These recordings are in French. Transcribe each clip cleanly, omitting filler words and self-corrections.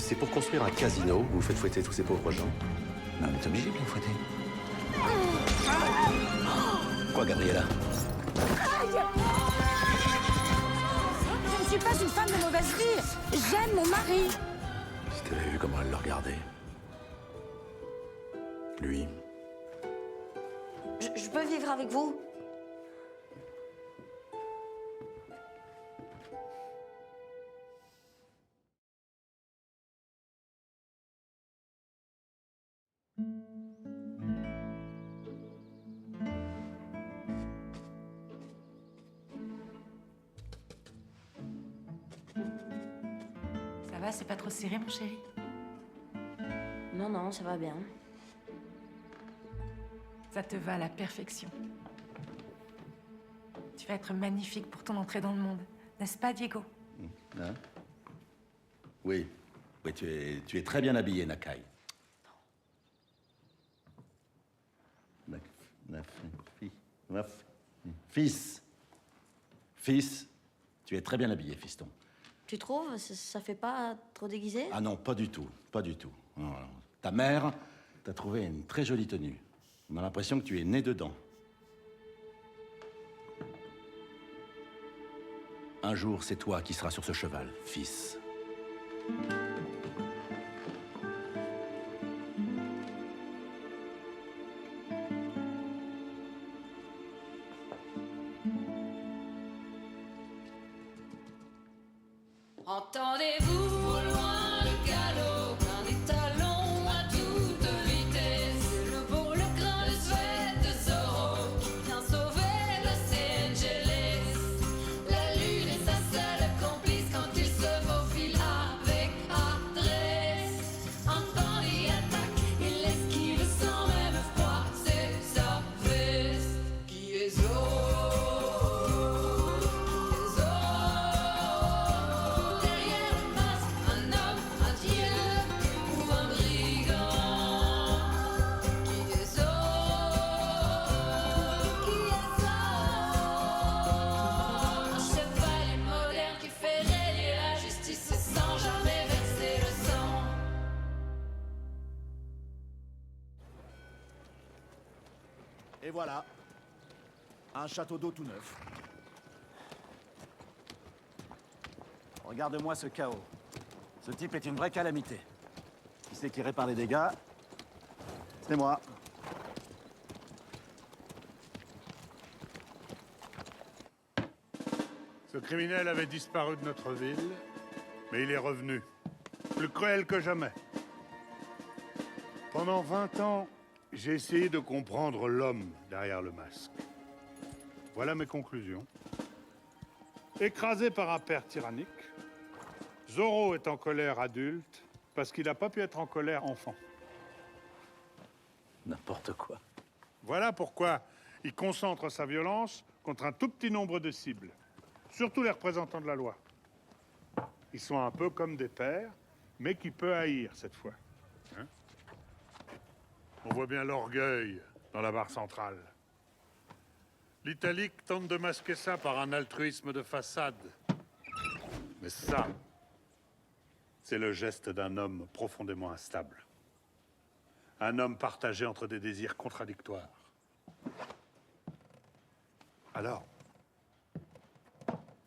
c'est pour construire un casino où vous faites fouetter tous ces pauvres gens? Mais on est obligé de les fouetter. Quoi, Gabriella? Je ne suis pas une femme de mauvaise vie. J'aime mon mari. Si t'avais vu comment elle le regardait. Lui. Je peux vivre avec vous? Ça va, c'est pas trop serré, mon chéri? Non, non, ça va bien. Ça te va à la perfection. Tu vas être magnifique pour ton entrée dans le monde, n'est-ce pas, Diego? Hein? Oui. Oui, tu es très bien habillé, Nakai. Fils. Fils, tu es très bien habillé, fiston. Tu trouves? Ça fait pas trop déguisé? Ah non, pas du tout. Pas du tout. Non, non. Ta mère t'a trouvé une très jolie tenue. On a l'impression que tu es né dedans. Un jour, c'est toi qui seras sur ce cheval, fils. Entendez-vous au loin le galop, plein des talons à toute vitesse. Le beau, le grand, le sweat de Zorro qui vient sauver Los Angeles. La lune est sa seule complice quand il se faufile avec adresse. En temps et attaque, il esquive sans même froid, c'est sa veste qui est Zorro. Et voilà, un château d'eau tout neuf. Regarde-moi ce chaos. Ce type est une vraie calamité. Qui c'est qui répare les dégâts? C'est moi. Ce criminel avait disparu de notre ville, mais il est revenu. Plus cruel que jamais. Pendant 20 ans, j'ai essayé de comprendre l'homme derrière le masque. Voilà mes conclusions. Écrasé par un père tyrannique, Zorro est en colère adulte parce qu'il n'a pas pu être en colère enfant. N'importe quoi. Voilà pourquoi il concentre sa violence contre un tout petit nombre de cibles, surtout les représentants de la loi. Ils sont un peu comme des pères, mais qui peut haïr cette fois. Hein? On voit bien l'orgueil dans la barre centrale. L'italique tente de masquer ça par un altruisme de façade. Mais ça, c'est le geste d'un homme profondément instable. Un homme partagé entre des désirs contradictoires. Alors,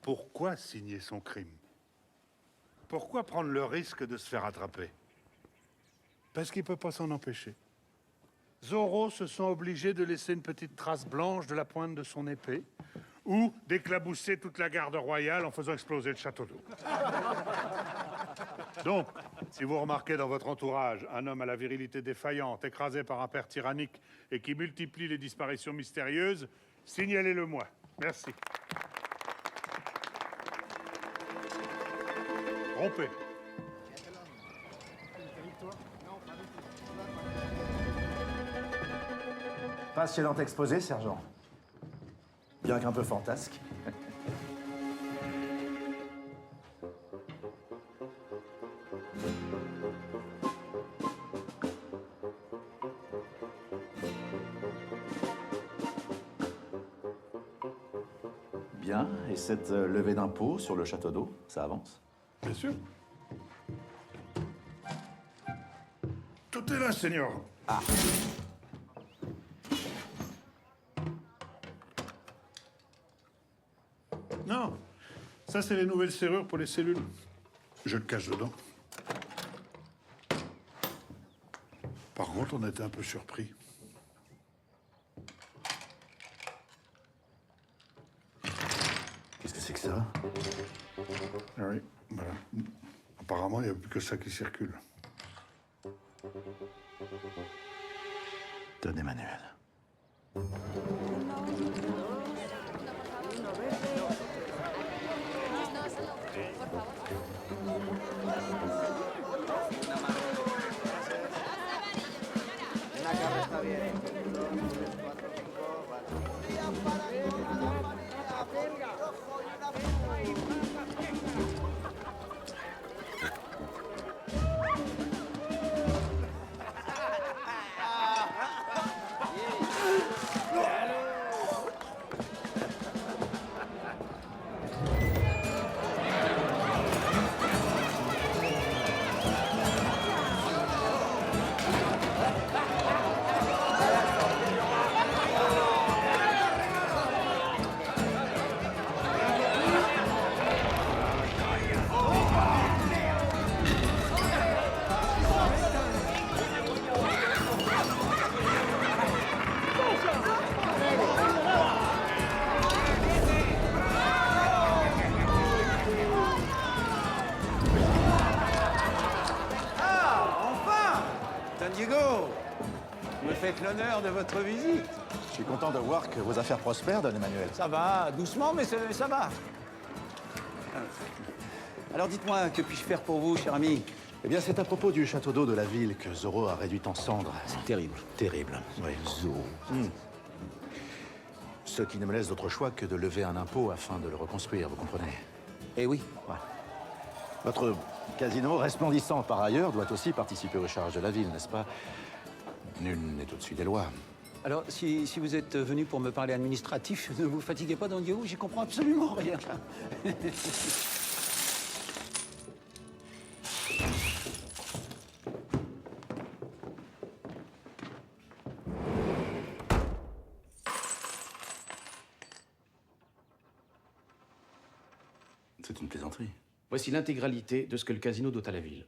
pourquoi signer son crime? Pourquoi prendre le risque de se faire attraper? Parce qu'il ne peut pas s'en empêcher. Zorro se sent obligé de laisser une petite trace blanche de la pointe de son épée ou d'éclabousser toute la garde royale en faisant exploser le château d'eau. Donc, si vous remarquez dans votre entourage un homme à la virilité défaillante, écrasé par un père tyrannique et qui multiplie les disparitions mystérieuses, signalez-le-moi. Merci. Rompez. Passionnant exposé, sergent. Bien qu'un peu fantasque. Bien, et cette levée d'impôt sur le château d'eau, ça avance? Bien sûr. Notez-la, Seigneur. Non, ça c'est les nouvelles serrures pour les cellules. Je le cache dedans. Par contre, on a été un peu surpris. Qu'est-ce que c'est que ça? Ah oui, voilà. Apparemment, il n'y a plus que ça qui circule. Don Emmanuel. Don Diego, vous me faites l'honneur de votre visite. Je suis content de voir que vos affaires prospèrent, Don Emmanuel. Ça va, doucement, mais ça va. Alors dites-moi, que puis-je faire pour vous, cher ami? Eh bien, c'est à propos du château d'eau de la ville que Zorro a réduit en cendres. C'est terrible. Terrible, oui. Zorro. Ce qui ne me laisse d'autre choix que de lever un impôt afin de le reconstruire, vous comprenez? Eh oui. Ouais. Votre casino, resplendissant par ailleurs, doit aussi participer aux charges de la ville, n'est-ce pas? Nul n'est au-dessus des lois. Alors, si vous êtes venu pour me parler administratif, ne vous fatiguez pas, Don Diego, j'y comprends absolument rien. C'est une plaisanterie. Voici l'intégralité de ce que le casino doit à la ville.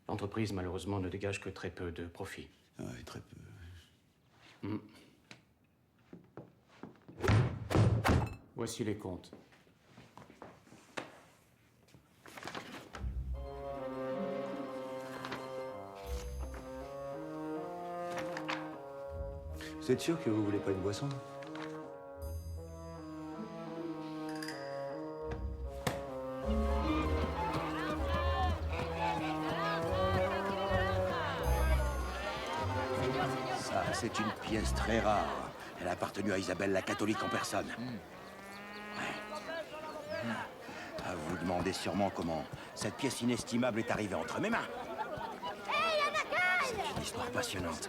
L'entreprise, malheureusement, ne dégage que très peu de profit. Oui, très peu. Voici les comptes. Vous êtes sûr que vous voulez pas une boisson? Ça, c'est une pièce très rare. Elle a appartenu à Isabelle la catholique en personne. Ouais. Vous demandez sûrement comment cette pièce inestimable est arrivée entre mes mains. C'est une histoire passionnante.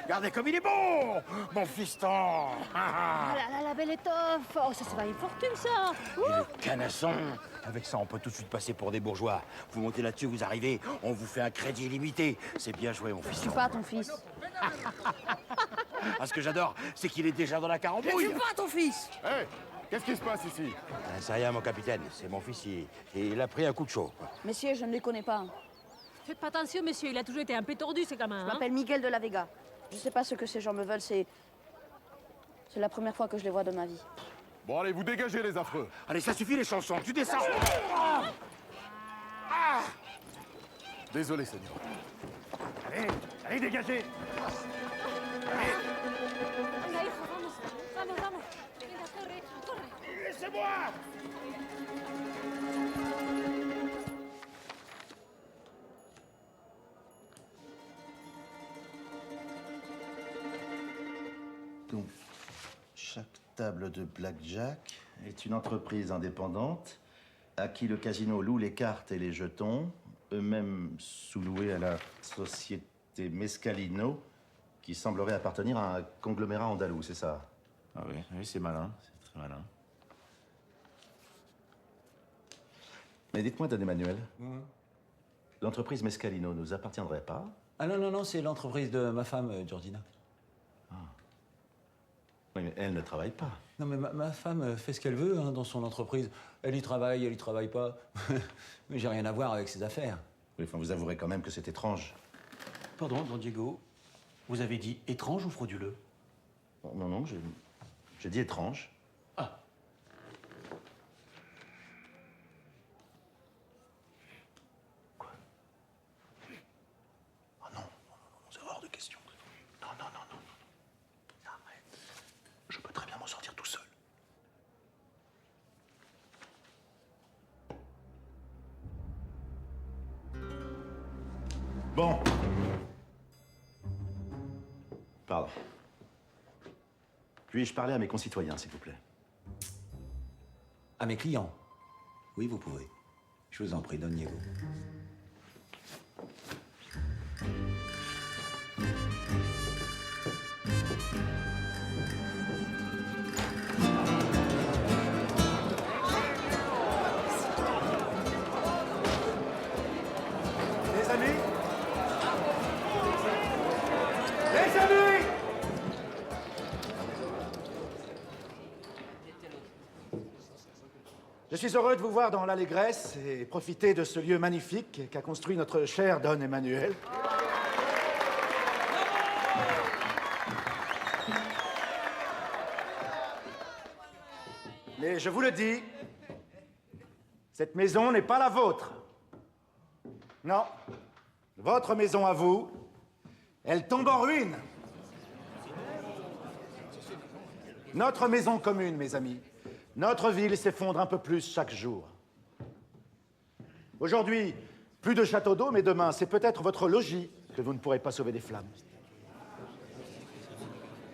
Regardez comme il est beau, mon fiston. Ah là là, la belle étoffe. Oh, ça va une fortune, ça. Et le canasson. Avec ça, on peut tout de suite passer pour des bourgeois. Vous montez là-dessus, vous arrivez, on vous fait un crédit illimité. C'est bien joué, mon Je fiston. suis pas ton fils. Ah, ce que j'adore, c'est qu'il est déjà dans la carambouille. Je suis pas ton fils. Hé, qu'est-ce qui se passe ici? C'est rien, mon capitaine. C'est mon fils. Il a pris un coup de chaud. Messieurs, je ne les connais pas. Faites pas attention, monsieur, il a toujours été un peu tordu, ce gamin. Je m'appelle Miguel de la Vega. Je sais pas ce que ces gens me veulent, c'est la première fois que je les vois de ma vie. Bon, allez, vous dégagez, les affreux. Allez, ça suffit, les chansons. Tu descends. Désolé, Seigneur. Allez, dégagez. Venga, hijo, vamos, vamos, vamos. Venga, corre, corre. Laissez-moi. Donc, chaque table de blackjack est une entreprise indépendante à qui le casino loue les cartes et les jetons, eux-mêmes sous-loués à la société Mescalino, qui semblerait appartenir à un conglomérat andalou, c'est ça? Ah oui, oui, c'est malin, c'est très malin. Mais dites-moi, Don Emmanuel, l'entreprise Mescalino nous appartiendrait pas? Ah non, non, non, c'est l'entreprise de ma femme, Georgina. Oui, mais elle ne travaille pas. Non, mais ma femme fait ce qu'elle veut hein, dans son entreprise. Elle y travaille pas. Mais j'ai rien à voir avec ses affaires. Oui, enfin, vous avouerez quand même que c'est étrange. Pardon, Don Diego, vous avez dit étrange ou frauduleux? Non, non, j'ai dit étrange. Ah. Quoi? Oh non, c'est hors de question. Non, non, non, non, non. Arrête. Je peux très bien m'en sortir tout seul. Bon. Pardon. Puis-je parler à mes concitoyens, s'il vous plaît? À mes clients? Oui, vous pouvez. Je vous en prie, Don Diego. Les amis? Les amis! Je suis heureux de vous voir dans l'allégresse et profiter de ce lieu magnifique qu'a construit notre cher Don Emmanuel. Mais je vous le dis, cette maison n'est pas la vôtre. Non, votre maison à vous, elle tombe en ruine. Notre maison commune, mes amis, notre ville s'effondre un peu plus chaque jour. Aujourd'hui, plus de château d'eau, mais demain, c'est peut-être votre logis que vous ne pourrez pas sauver des flammes.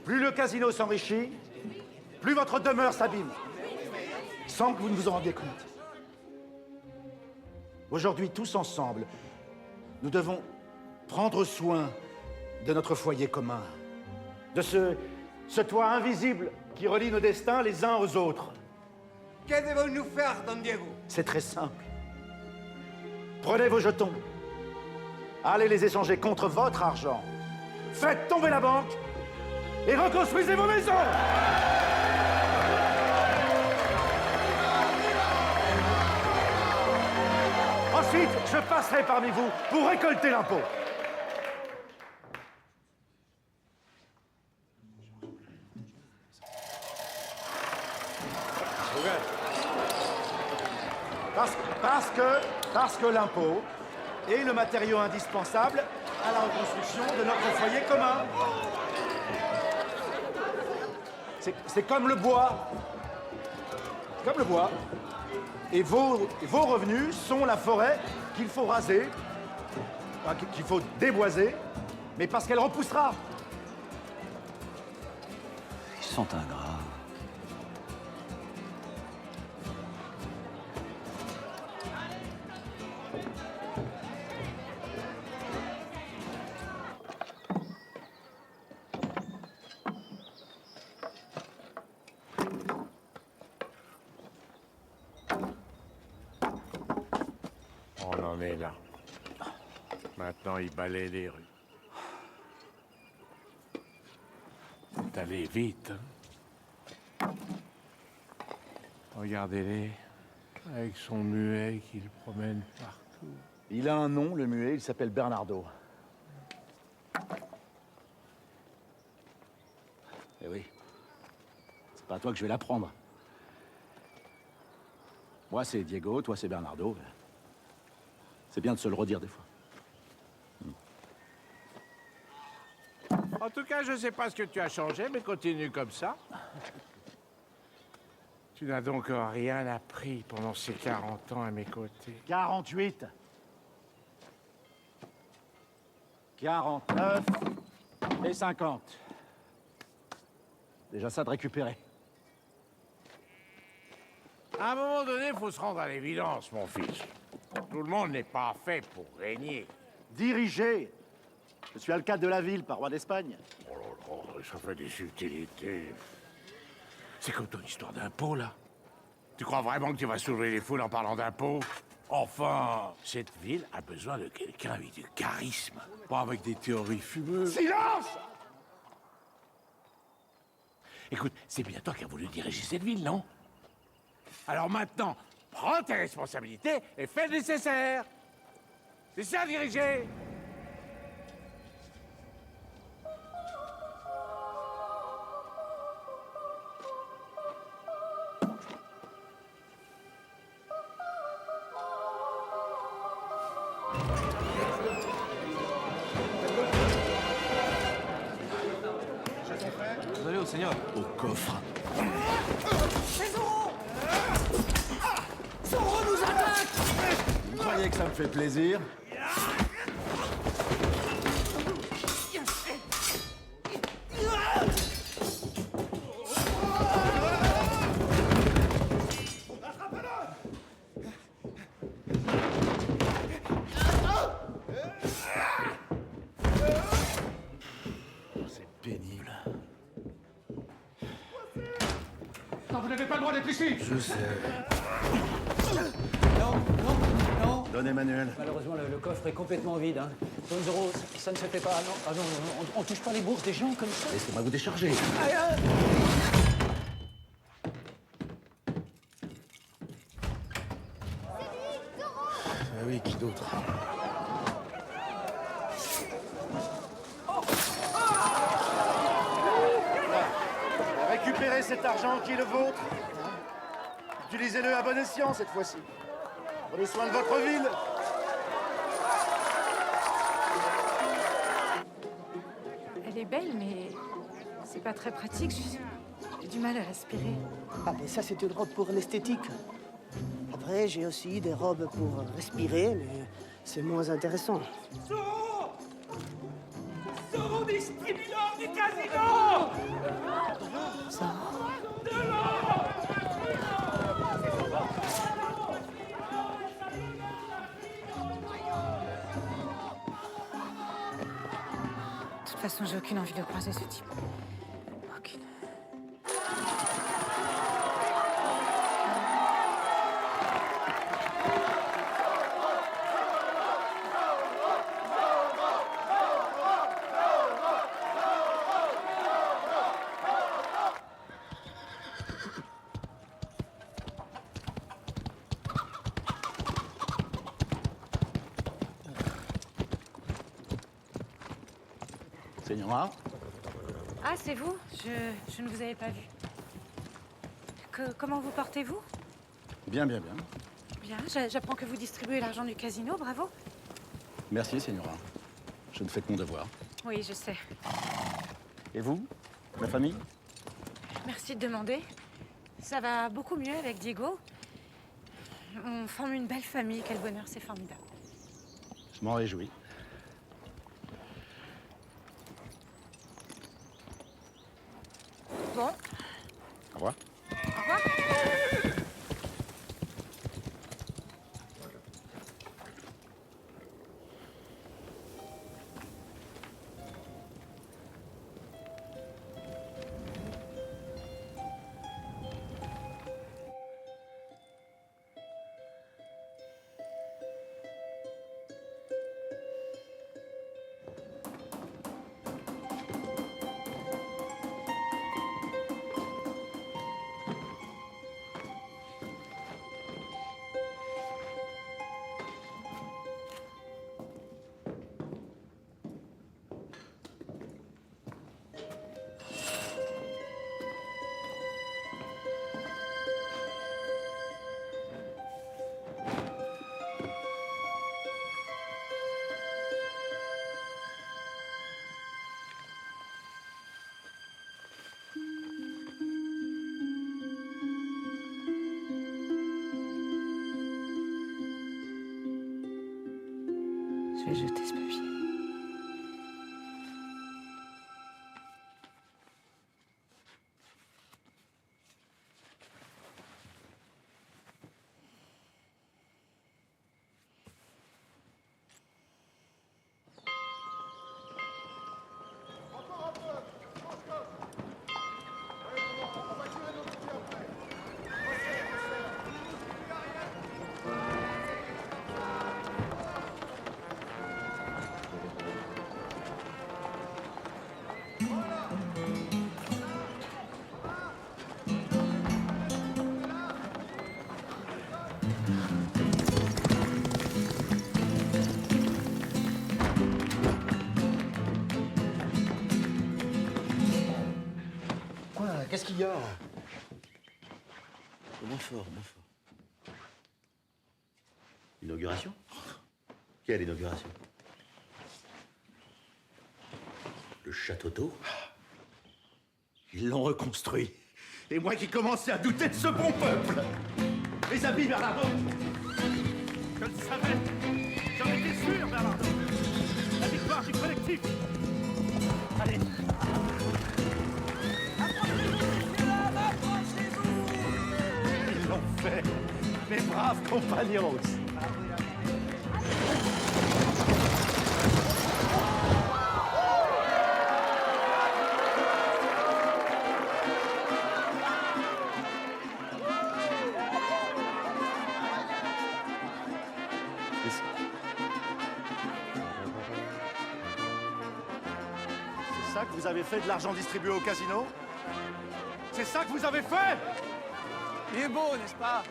Plus le casino s'enrichit, plus votre demeure s'abîme, sans que vous ne vous en rendiez compte. Aujourd'hui, tous ensemble, nous devons prendre soin de notre foyer commun, de ce toit invisible qui relie nos destins les uns aux autres. Que devons-nous faire, Don Diego? C'est très simple. Prenez vos jetons. Allez les échanger contre votre argent. Faites tomber la banque et reconstruisez vos maisons. Ensuite, je passerai parmi vous pour récolter l'impôt. Parce que l'impôt est le matériau indispensable à la reconstruction de notre foyer commun. C'est comme le bois. C'est comme le bois. Et vos revenus sont la forêt qu'il faut raser, qu'il faut déboiser, mais parce qu'elle repoussera. Ils sont ingrats. On en est là. Maintenant, il balaye les rues. C'est allé vite. Hein? Regardez-les, avec son muet qu'il promène partout. Il a un nom, le muet, il s'appelle Bernardo. Eh oui. C'est pas à toi que je vais l'apprendre. Moi, c'est Diego, toi, c'est Bernardo. C'est bien de se le redire des fois. En tout cas, je sais pas ce que tu as changé, mais continue comme ça. Tu n'as donc rien appris pendant ces 40 ans à mes côtés. 48. 49 et 50. Déjà ça de récupérer. À un moment donné, il faut se rendre à l'évidence, mon fils. Tout le monde n'est pas fait pour régner. Diriger. Je suis alcade de la ville, par roi d'Espagne. Oh là là, ça fait des subtilités. C'est comme ton histoire d'impôt, là. Tu crois vraiment que tu vas soulever les foules en parlant d'impôt? Enfin, cette ville a besoin de quelqu'un avec du charisme. Pas avec des théories fumeuses. Silence! Écoute, c'est bien toi qui as voulu diriger cette ville, non? Alors maintenant, prends tes responsabilités et fais le nécessaire. C'est ça, diriger. Vous allez au Seigneur? Au coffre. C'est Zoro! Zoro nous attaque! Vous croyez que ça me fait plaisir? C'est pénible. Non, vous n'avez pas le droit d'être ici! Je sais. Non, non, non. Donne Emmanuel. Malheureusement, le coffre est complètement vide. Hein. Don Zoro, ça ne se fait pas. Non, ah non, on touche pas les bourses des gens comme ça. Laissez-moi vous décharger. Aïe, aïe. Ah oui, qui d'autre? Récupérez cet argent qui est le vôtre. Utilisez-le à bon escient cette fois-ci. Prenez soin de votre ville. Elle est belle, mais c'est pas très pratique. J'ai du mal à respirer. Ah, mais ça, c'est une robe pour l'esthétique. Après, j'ai aussi des robes pour respirer, mais c'est moins intéressant. Zoro! Zoro distribue l'or du casino! Ça. De toute façon, j'ai aucune envie de croiser ce type. Aucune. Señora? Ah, c'est vous? Je ne vous avais pas vu. Comment vous portez-vous? Bien, bien, bien. Bien, j'apprends que vous distribuez l'argent du casino, bravo. Merci, Señora. Je ne fais que mon devoir. Oui, je sais. Et vous? La famille? Merci de demander. Ça va beaucoup mieux avec Diego. On forme une belle famille, quel bonheur, c'est formidable. Je m'en réjouis. Bon, Au revoir. au revoir. Je vais jeter ce papier. qu'est-ce qu'il y a? Moins fort, moins fort. Inauguration? Quelle inauguration? Le château d'eau? Ils l'ont reconstruit. Et moi qui commençais à douter de ce bon peuple. Les habits, Bernardo. Je le savais. J'en étais sûr, Bernardo. La victoire du collectif. Allez. Ils l'ont fait. Mes braves compagnons. C'est ça que vous avez fait de l'argent distribué au casino? C'est ça que vous avez fait? Il est beau, n'est-ce pas?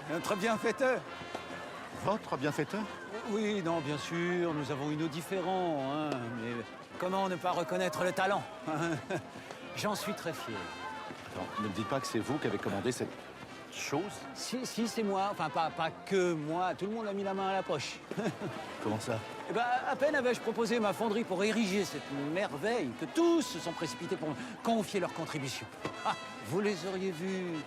Notre bienfaiteur. Votre bienfaiteur? Oui, non, bien sûr, nous avons eu nos différends, hein, mais comment ne pas reconnaître le talent? J'en suis très fier. Attends, ne me dites pas que c'est vous qui avez commandé cette chose? Si, c'est moi. Enfin, pas que moi. Tout le monde a mis la main à la poche. Comment ça? Eh ben, à peine avais-je proposé ma fonderie pour ériger cette merveille que tous se sont précipités pour me confier leur contribution. Ah, vous les auriez vus.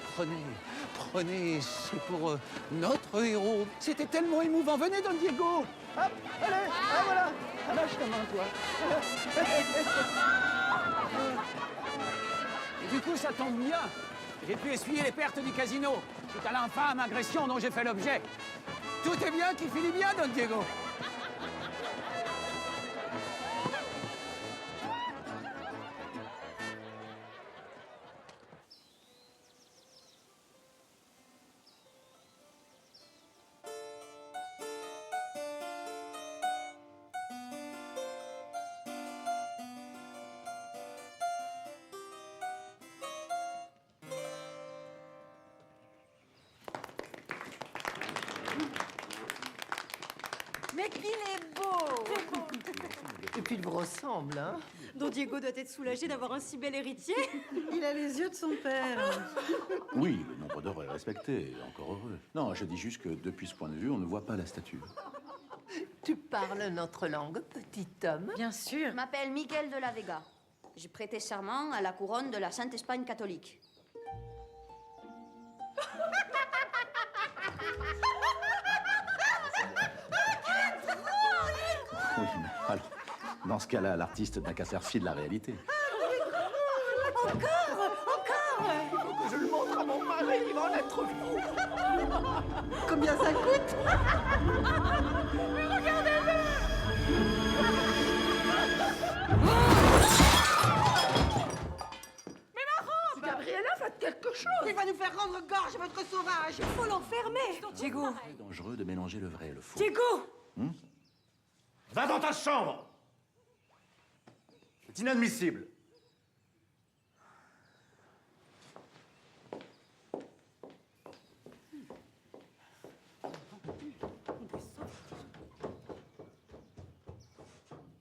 Prenez, c'est pour notre héros. C'était tellement émouvant. Venez, Don Diego. Hop, allez, ah, voilà. Lâche ta main, toi. Et du coup, ça tombe bien. J'ai pu essuyer les pertes du casino suite à l'infâme agression dont j'ai fait l'objet. Tout est bien qui finit bien, Don Diego. Mais qu'il est beau! Et puis il vous ressemble, hein? Don Diego doit être soulagé d'avoir un si bel héritier. Il a les yeux de son père. Oui, le nombre d'heures est respecté, encore heureux. Non, je dis juste que depuis ce point de vue, on ne voit pas la statue. Tu parles notre langue, petit homme? Bien sûr. Je m'appelle Miguel de la Vega. J'ai prêté serment à la couronne de la Sainte Espagne catholique. Oui, mais alors, dans ce cas-là, l'artiste n'a qu'à faire fi de la réalité. Encore! Il faut que je le montre à mon mari, il va en être fou! Combien ça coûte? Mais regardez-le! Mais Laurent! Gabriella, faites quelque chose! Il va nous faire rendre gorge, votre sauvage! Il faut l'enfermer! Diego! C'est dangereux de mélanger le vrai et le faux. Diego! Va dans ta chambre! C'est inadmissible.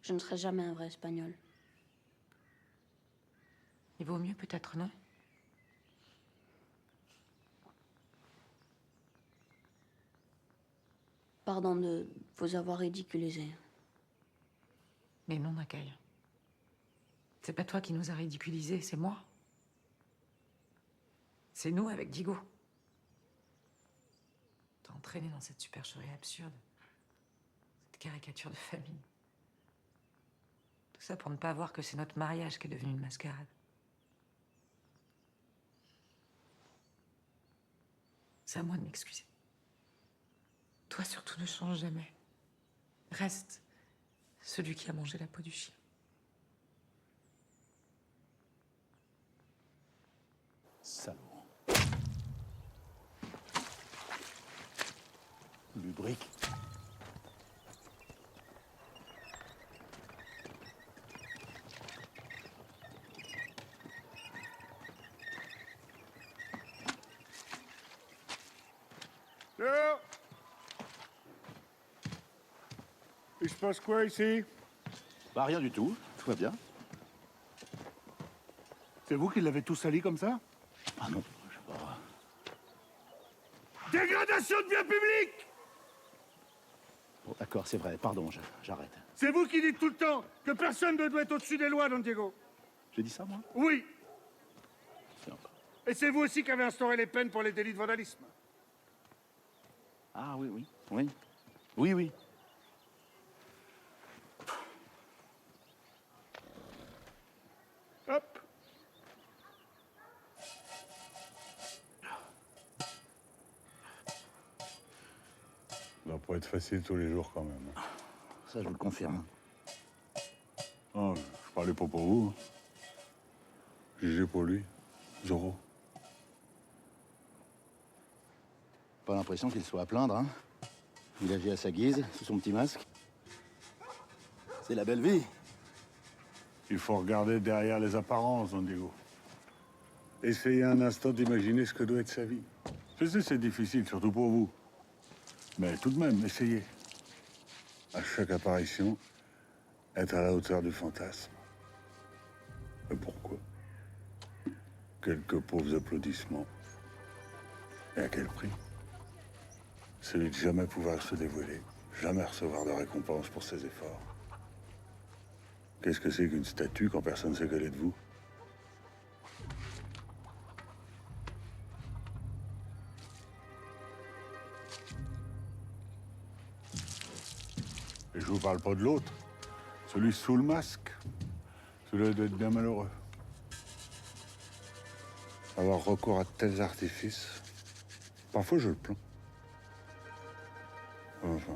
Je ne serai jamais un vrai Espagnol. Il vaut mieux peut-être, non? Pardon de vous avoir ridiculisé. Mais non, Nakai. C'est pas toi qui nous a ridiculisés, c'est moi. C'est nous avec Diego. T'as entraîné dans cette supercherie absurde. Cette caricature de famille. Tout ça pour ne pas voir que c'est notre mariage qui est devenu une mascarade. C'est à moi de m'excuser. Toi surtout ne change jamais. Reste celui qui a mangé la peau du chien. Salaud. Lubrique. Il se passe quoi ici? Bah, rien du tout. Tout va bien. C'est vous qui l'avez tout sali comme ça? Ah non, je sais pas. Dégradation de biens publics! Bon, d'accord, c'est vrai, pardon, j'arrête. C'est vous qui dites tout le temps que personne ne doit être au-dessus des lois, Don Diego. J'ai dit ça, moi? Oui. C'est encore. Et c'est vous aussi qui avez instauré les peines pour les délits de vandalisme. Ah oui, oui, oui. Oui, oui. Hop. Ça va pas être facile tous les jours quand même. Ça, je vous le confirme. Oh, je parlais pas pour vous. Jugé pour lui. Zorro. Pas l'impression qu'il soit à plaindre, hein. Il agit à sa guise, sous son petit masque. C'est la belle vie. Il faut regarder derrière les apparences, Don Diego. Essayez un instant d'imaginer ce que doit être sa vie. Je sais, c'est difficile, surtout pour vous. Mais tout de même, essayez. À chaque apparition, être à la hauteur du fantasme. Et pourquoi? Quelques pauvres applaudissements. Et à quel prix? Celui de jamais pouvoir se dévoiler, jamais recevoir de récompense pour ses efforts. Qu'est-ce que c'est qu'une statue quand personne ne sait qu'elle est de vous? Et je vous parle pas de l'autre. Celui sous le masque. Celui-là doit être bien malheureux. Avoir recours à de tels artifices, parfois je le plains. Enfin,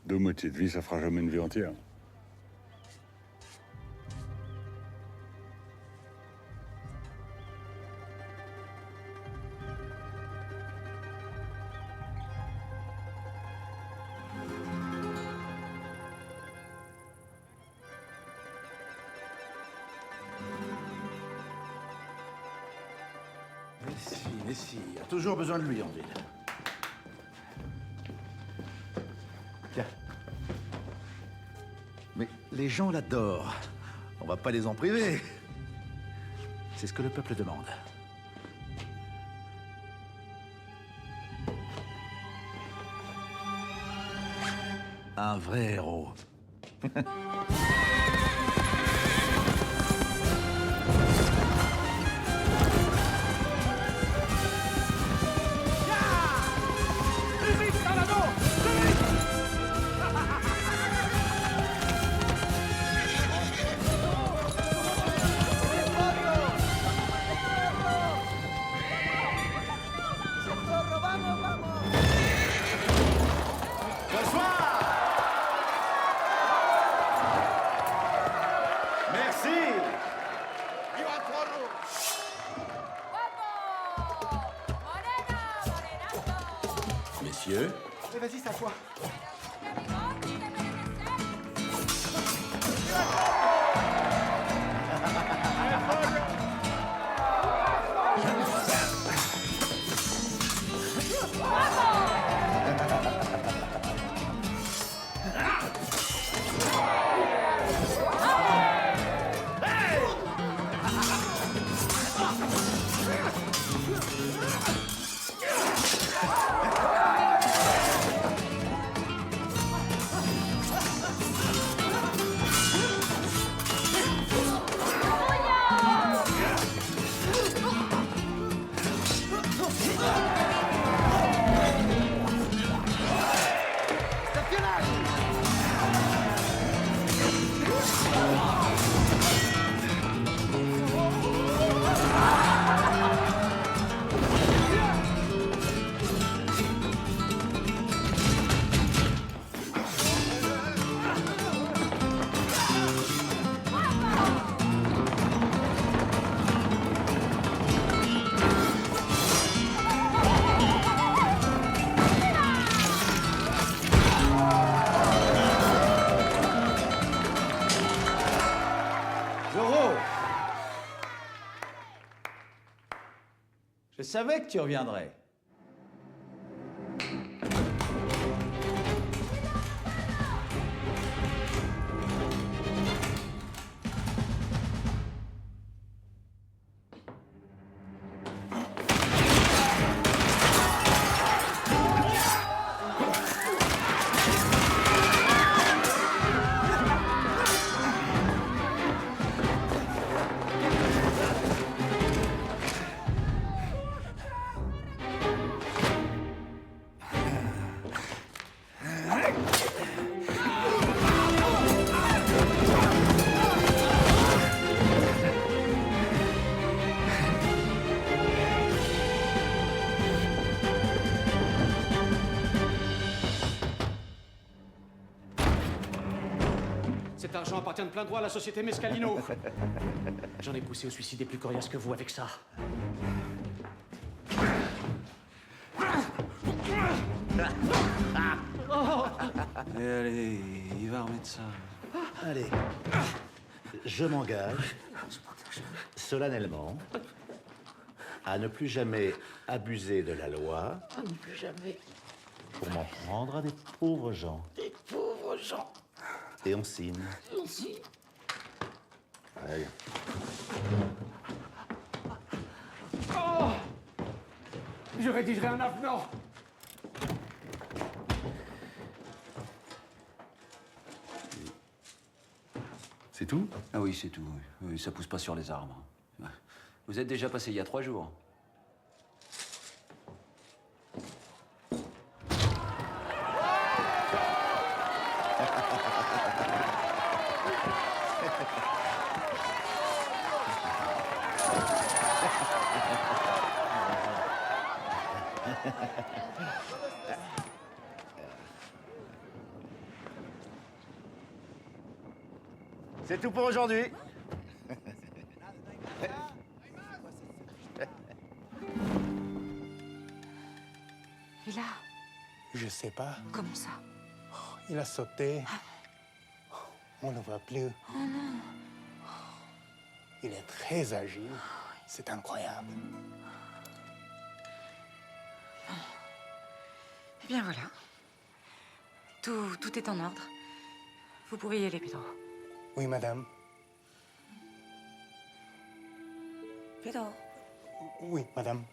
2 moitiés de vie, ça fera jamais une vie entière. Mais si, il y a toujours besoin de lui en ville. Tiens. Mais les gens l'adorent. On va pas les en priver. C'est ce que le peuple demande. Un vrai héros. Messieurs. Allez, vas-y, s'assois. Je savais que tu reviendrais. appartient de plein droit à la société Mescalino. J'en ai poussé au suicide des plus coriaces que vous avec ça. Et allez, il va remettre ça. Allez, je m'engage solennellement à ne plus jamais abuser de la loi Ah, non plus jamais. pour m'en prendre à des pauvres gens. Des pauvres gens. Et on signe. Non, si. Allez. Oh! Je rédigerai un avenant. C'est tout? Ah oui, c'est tout. Oui, ça pousse pas sur les arbres. Vous êtes déjà passé il y a 3 jours. C'est tout pour aujourd'hui. Et là, Je sais pas. comment ça? Il a sauté. On ne le voit plus. Oh non. Il est très agile. C'est incroyable. Eh bien voilà. Tout est en ordre. Vous pouvez y aller, Pedro. Oui, madame. Pedro. Oui, madame.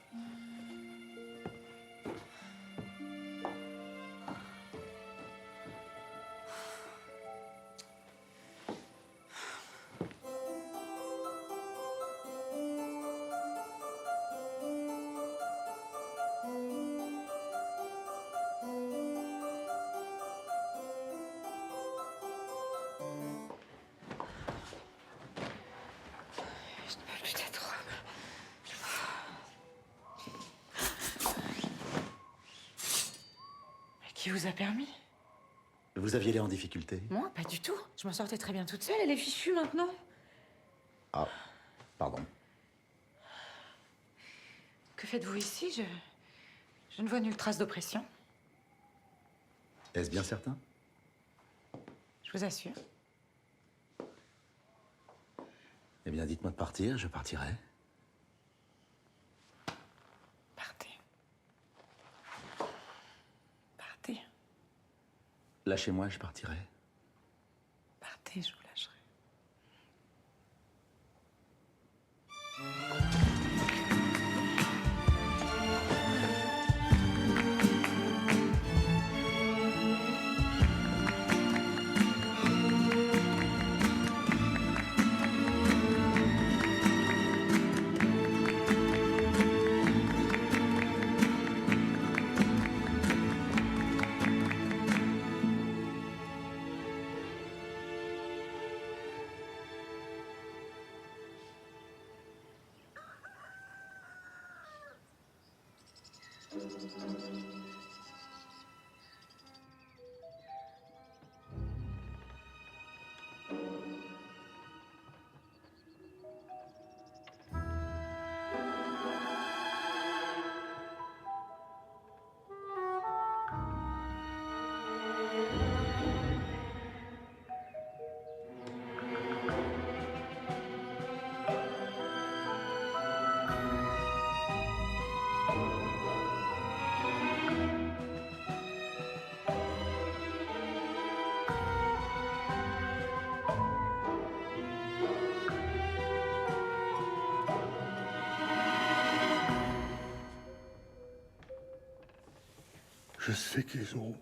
Je ne peux plus d'être Mais qui vous a permis? Vous aviez l'air en difficulté. Moi, pas du tout. Je m'en sortais très bien toute seule. Elle est fichue maintenant. Ah, pardon. Que faites-vous ici? Je ne vois nulle trace d'oppression. Est-ce bien certain? Je vous assure. Eh bien, dites-moi de partir, je partirai. Partez. Partez. Lâchez-moi, je partirai. Partez, je vous lâcherai. Je sais qu'ils ont